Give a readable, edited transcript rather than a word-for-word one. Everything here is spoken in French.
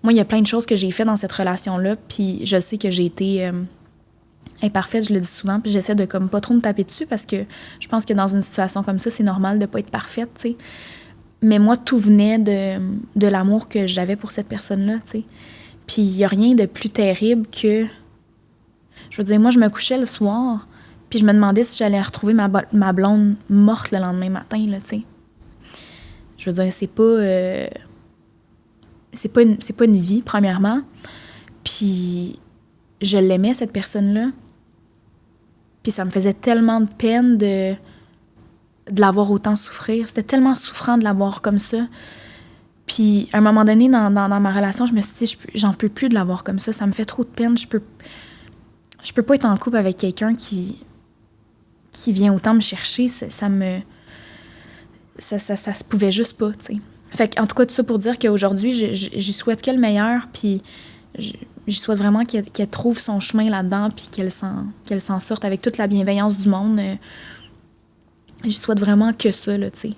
Moi, il y a plein de choses que j'ai fait dans cette relation-là, puis je sais que j'ai été imparfaite, je le dis souvent, puis j'essaie de comme pas trop me taper dessus parce que je pense que dans une situation comme ça, c'est normal de pas être parfaite, tu sais. Mais moi, tout venait de l'amour que j'avais pour cette personne-là, tu sais. Puis il y a rien de plus terrible que... Je veux dire, moi, je me couchais le soir, puis je me demandais si j'allais retrouver ma blonde morte le lendemain matin, là, tu sais. Je veux dire, c'est pas une vie, premièrement. Puis je l'aimais, cette personne-là. Puis ça me faisait tellement de peine de l'avoir autant souffrir. C'était tellement souffrant de l'avoir comme ça. Puis à un moment donné, dans ma relation, je me suis dit, j'en peux plus de l'avoir comme ça. Ça me fait trop de peine. Je peux pas être en couple avec quelqu'un qui vient autant me chercher. Ça se pouvait juste pas, tu sais. Fait en tout cas, tout ça pour dire qu'aujourd'hui, j'y souhaite qu'elle meilleure, puis j'y souhaite vraiment qu'elle trouve son chemin là-dedans, puis qu'elle s'en sorte avec toute la bienveillance du monde. J'y souhaite vraiment que ça, là, tu sais.